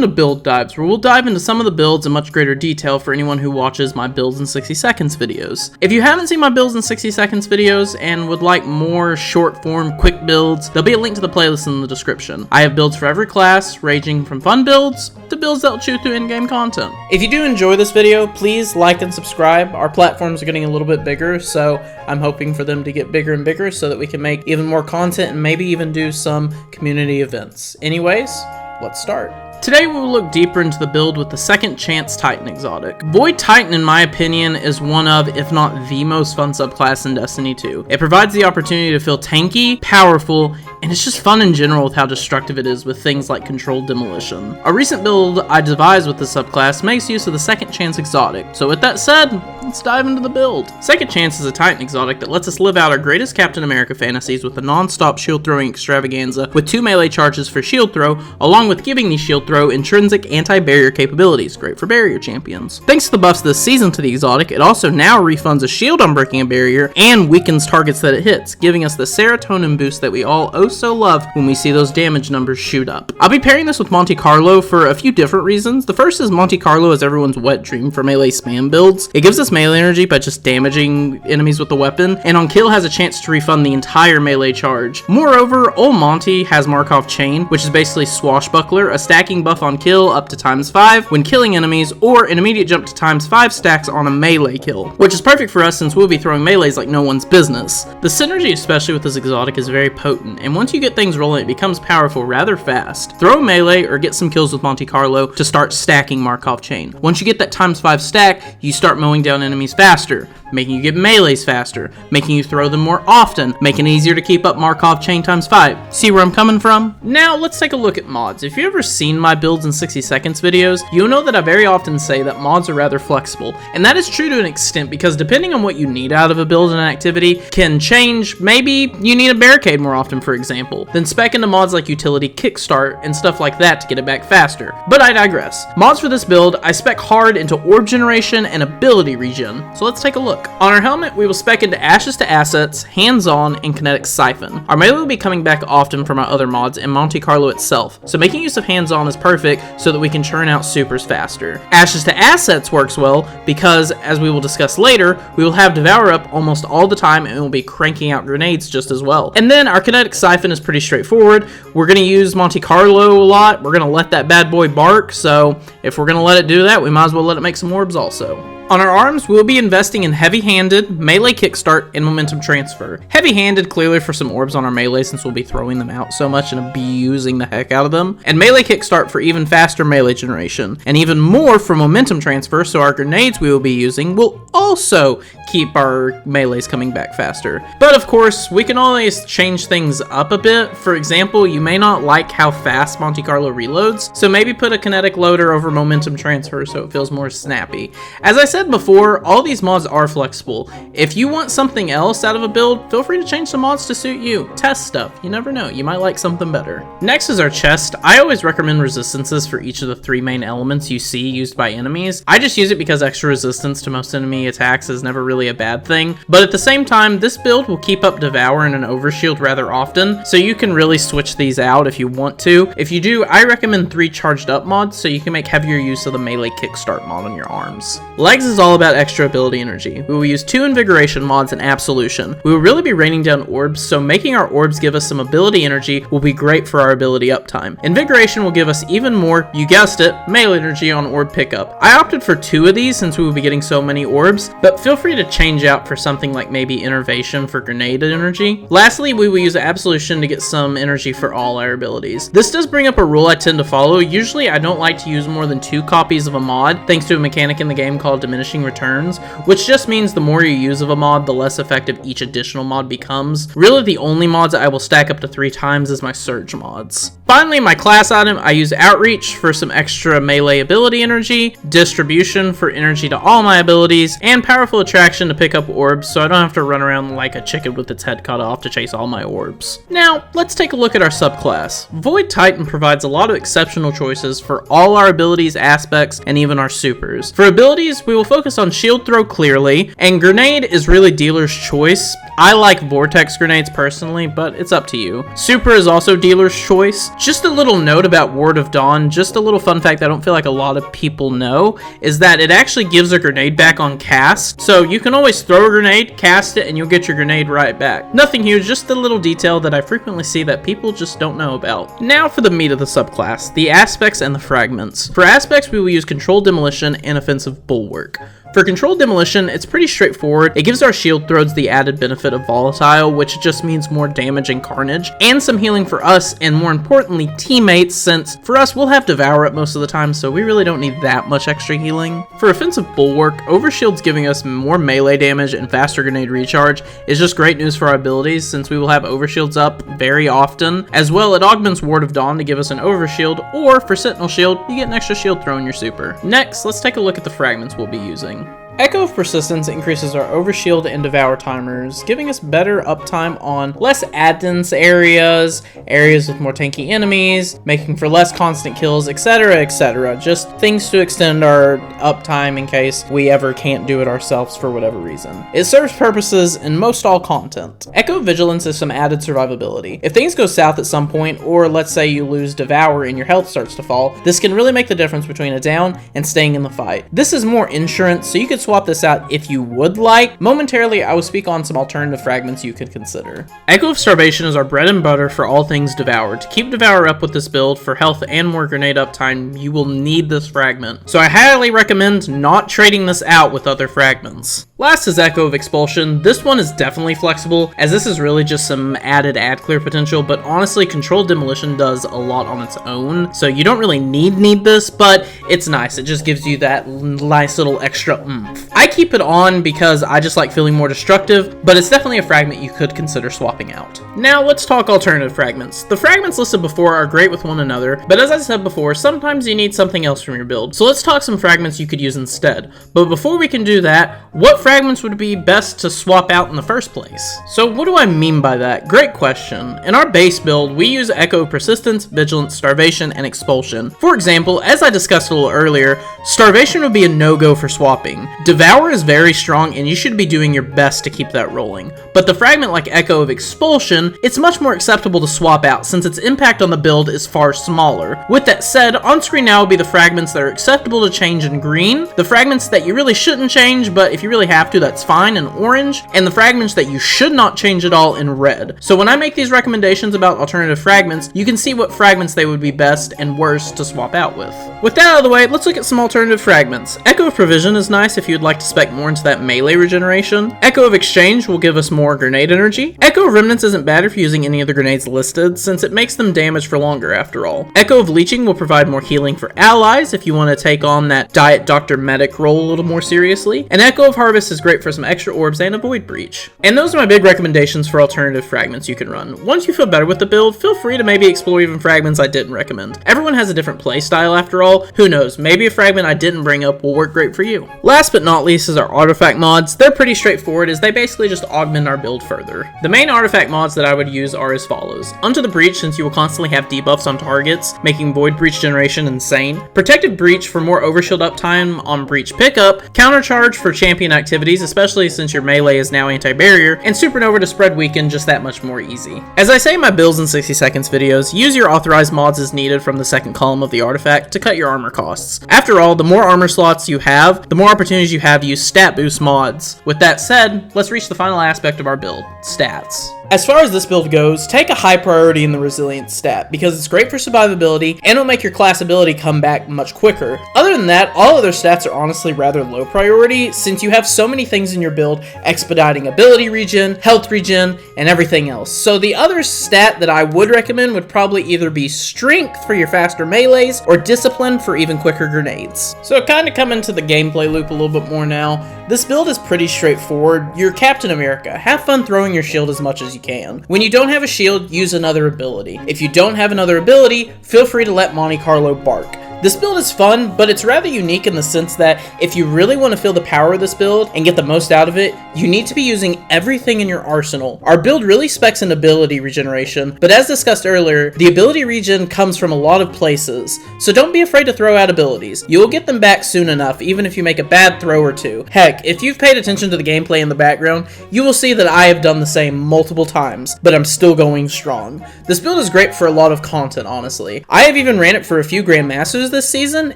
into build dives, where we'll dive into some of the builds in much greater detail for anyone who watches my builds in 60 seconds videos. If you haven't seen my builds in 60 seconds videos and would like more short form quick builds, there'll be a link to the playlist in the description. I have builds for every class, ranging from fun builds to builds that'll chew through in-game content. If you do enjoy this video, please like and subscribe. Our platforms are getting a little bit bigger, so I'm hoping for them to get bigger and bigger so that we can make even more content and maybe even do some community events. Anyways, let's start. Today we will look deeper into the build with the Second Chance Titan exotic. Void Titan, in my opinion, is one of, if not the most fun subclass in Destiny 2. It provides the opportunity to feel tanky, powerful, and it's just fun in general with how destructive it is with things like controlled demolition. A recent build I devised with this subclass makes use of the Second Chance exotic, so with that said, let's dive into the build. Second Chance is a Titan exotic that lets us live out our greatest Captain America fantasies with a non-stop shield throwing extravaganza with 2 melee charges for shield throw, along with giving the shield throw intrinsic anti-barrier capabilities, great for barrier champions. Thanks to the buffs this season to the exotic, it also now refunds a shield on breaking a barrier and weakens targets that it hits, giving us the serotonin boost that we all oh so love when we see those damage numbers shoot up. I'll be pairing this with Monte Carlo for a few different reasons. The first is Monte Carlo is everyone's wet dream for melee spam builds. It gives us melee energy by just damaging enemies with the weapon, and on kill has a chance to refund the entire melee charge. Moreover, old Monte has Markov Chain, which is basically Swashbuckler, a stacking buff on kill up to ×5 when killing enemies, or an immediate jump to ×5 stacks on a melee kill, which is perfect for us since we'll be throwing melees like no one's business. The synergy, especially with this exotic, is very potent, and once you get things rolling, it becomes powerful rather fast. Throw a melee or get some kills with Monte Carlo to start stacking Markov Chain. Once you get that ×5 stack, you start mowing down enemies faster, making you get melees faster, making you throw them more often, making it easier to keep up Markov Chain ×5. See where I'm coming from? Now, let's take a look at mods. If you've ever seen my builds in 60 seconds videos, you'll know that I very often say that mods are rather flexible, and that is true to an extent because depending on what you need out of a build and an activity can change. Maybe you need a barricade more often, for example, then spec into mods like utility kickstart and stuff like that to get it back faster. But I digress. Mods for this build, I spec hard into orb generation and ability regen, so let's take a look. On our helmet, we will spec into Ashes to Assets, Hands-On, and Kinetic Siphon. Our melee will be coming back often from our other mods and Monte Carlo itself, so making use of Hands-On is perfect so that we can churn out supers faster. Ashes to Assets works well because, as we will discuss later, we will have Devour up almost all the time and we'll be cranking out grenades just as well. And then our Kinetic Siphon is pretty straightforward. We're going to use Monte Carlo a lot. We're going to let that bad boy bark, so if we're going to let it do that, we might as well let it make some orbs also. On our arms, we'll be investing in Heavy-Handed, Melee Kickstart, and Momentum Transfer. Heavy-Handed clearly for some orbs on our melee since we'll be throwing them out so much and abusing the heck out of them. And Melee Kickstart for even faster melee generation. And even more for Momentum Transfer, so our grenades we will be using will also keep our melees coming back faster. But of course, we can always change things up a bit. For example, you may not like how fast Monte Carlo reloads, so maybe put a Kinetic Loader over Momentum Transfer so it feels more snappy. As I said before, all these mods are flexible. If you want something else out of a build, feel free to change the mods to suit you. Test stuff. You never know. You might like something better. Next is our chest. I always recommend resistances for each of the 3 main elements you see used by enemies. I just use it because extra resistance to most enemy attacks is never really a bad thing. But at the same time, this build will keep up Devour and an Overshield rather often, so you can really switch these out if you want to. If you do, I recommend 3 charged up mods so you can make heavier use of the Melee Kickstart mod on your arms. Legs is all about extra ability energy. We will use 2 Invigoration mods and Absolution. We will really be raining down orbs, so making our orbs give us some ability energy will be great for our ability uptime. Invigoration will give us even more, you guessed it, melee energy on orb pickup. I opted for 2 of these since we will be getting so many orbs, but feel free to change out for something like maybe Innervation for grenade energy. Lastly, we will use Absolution to get some energy for all our abilities. This does bring up a rule I tend to follow. Usually I don't like to use more than 2 copies of a mod, thanks to a mechanic in the game called diminishing returns, which just means the more you use of a mod, the less effective each additional mod becomes. Really, the only mods I will stack up to 3 times is my Surge mods. Finally, my class item, I use Outreach for some extra melee ability energy, Distribution for energy to all my abilities, and Powerful Attraction to pick up orbs so I don't have to run around like a chicken with its head cut off to chase all my orbs. Now, let's take a look at our subclass. Void Titan provides a lot of exceptional choices for all our abilities, aspects, and even our supers. For abilities, we will will focus on shield throw clearly, and grenade is really dealer's choice. I like vortex grenades personally, but it's up to you. Super is also dealer's choice. Just a little note about Ward of Dawn, just a little fun fact that I don't feel like a lot of people know, is that it actually gives a grenade back on cast. So you can always throw a grenade, cast it, and you'll get your grenade right back. Nothing huge, just a little detail that I frequently see that people just don't know about. Now for the meat of the subclass, the aspects and the fragments. For aspects, we will use controlled demolition and offensive bulwark. For controlled demolition, it's pretty straightforward. It gives our shield throws the added benefit of volatile, which just means more damage and carnage, and some healing for us, and more importantly, teammates, since for us, we'll have Devour up most of the time, so we really don't need that much extra healing. For offensive bulwark, overshield's giving us more melee damage and faster grenade recharge is just great news for our abilities, since we will have overshields up very often. As well, it augments Ward of Dawn to give us an overshield, or for Sentinel Shield, you get an extra shield throw in your super. Next, let's take a look at the fragments we'll be using. Echo of Persistence increases our overshield and devour timers, giving us better uptime on less dense areas with more tanky enemies, making for less constant kills, etc, etc. Just things to extend our uptime in case we ever can't do it ourselves for whatever reason. It serves purposes in most all content. Echo of Vigilance is some added survivability. If things go south at some point, or let's say you lose Devour and your health starts to fall, this can really make the difference between a down and staying in the fight. This is more insurance, so you could swap this out if you would like. Momentarily, I will speak on some alternative fragments you could consider. Echo of Starvation is our bread and butter for all things Devour. To keep Devour up with this build for health and more grenade uptime, you will need this fragment. So I highly recommend not trading this out with other fragments. Last is Echo of Expulsion. This one is definitely flexible, as this is really just some added ad clear potential, but honestly, Controlled Demolition does a lot on its own, so you don't really need this, but it's nice. It just gives you that nice little extra oomph. I keep it on because I just like feeling more destructive, but it's definitely a fragment you could consider swapping out. Now let's talk alternative fragments. The fragments listed before are great with one another, but as I said before, sometimes you need something else from your build, so let's talk some fragments you could use instead. But before we can do that, what fragments would be best to swap out in the first place? So what do I mean by that? Great question. In our base build, we use Echo of Persistence, Vigilance, Starvation, and Expulsion. For example, as I discussed a little earlier, Starvation would be a no-go for swapping. Devour is very strong, and you should be doing your best to keep that rolling. But the fragment like Echo of Expulsion, it's much more acceptable to swap out since its impact on the build is far smaller. With that said, on screen now will be the fragments that are acceptable to change in green, the fragments that you really shouldn't change, but if you really have to, that's fine, in orange, and the fragments that you should not change at all in red. So when I make these recommendations about alternative fragments, you can see what fragments they would be best and worst to swap out with. With that out of the way, let's look at some alternative fragments. Echo of Provision is nice if you'd like to spec more into that melee regeneration. Echo of Exchange will give us more grenade energy. Echo of Remnants isn't bad if you're using any of the grenades listed, since it makes them damage for longer after all. Echo of Leeching will provide more healing for allies if you want to take on that Diet Dr. Medic role a little more seriously. And Echo of Harvest is great for some extra orbs and a Void Breach. And those are my big recommendations for alternative fragments you can run. Once you feel better with the build, feel free to maybe explore even fragments I didn't recommend. Everyone has a different playstyle after all. Who knows, maybe a fragment I didn't bring up will work great for you. Last but not least is our artifact mods. They're pretty straightforward as they basically just augment our build further. The main artifact mods that I would use are as follows. Unto the Breach, since you will constantly have debuffs on targets, making Void Breach generation insane. Protected Breach for more overshield uptime on Breach pickup. Countercharge for champion activities, especially since your melee is now anti-barrier. And Supernova to spread weaken just that much more easy. As I say in my builds in 60 seconds videos, use your authorized mods as needed from the second column of the artifact to cut your armor costs. After all, the more armor slots you have, the more opportunities you have to use stat boost mods. With that said, let's reach the final aspect of our build, stats. As far as this build goes, take a high priority in the resilience stat, because it's great for survivability and it'll make your class ability come back much quicker. Other than that, all other stats are honestly rather low priority, since you have so many things in your build expediting ability regen, health regen, and everything else. So the other stat that I would recommend would probably either be strength for your faster melees, or discipline for even quicker grenades. So kind of come into the gameplay loop a little bit more now. This build is pretty straightforward. You're Captain America. Have fun throwing your shield as much as you can. When you don't have a shield, use another ability. If you don't have another ability, feel free to let Monte Carlo bark. This build is fun, but it's rather unique in the sense that if you really want to feel the power of this build and get the most out of it, you need to be using everything in your arsenal. Our build really specs an ability regeneration, but as discussed earlier, the ability regen comes from a lot of places, so don't be afraid to throw out abilities. You will get them back soon enough, even if you make a bad throw or two. Heck, if you've paid attention to the gameplay in the background, you will see that I have done the same multiple times, but I'm still going strong. This build is great for a lot of content, honestly. I have even ran it for a few Grandmasters this season.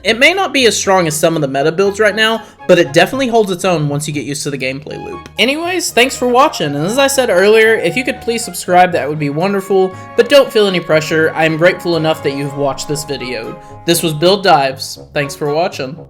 It may not be as strong as some of the meta builds right now, but it definitely holds its own once you get used to the gameplay loop. Anyways, thanks for watching, and as I said earlier, if you could please subscribe, that would be wonderful, but don't feel any pressure. I am grateful enough that you've watched this video. This was Build Dives. Thanks for watching.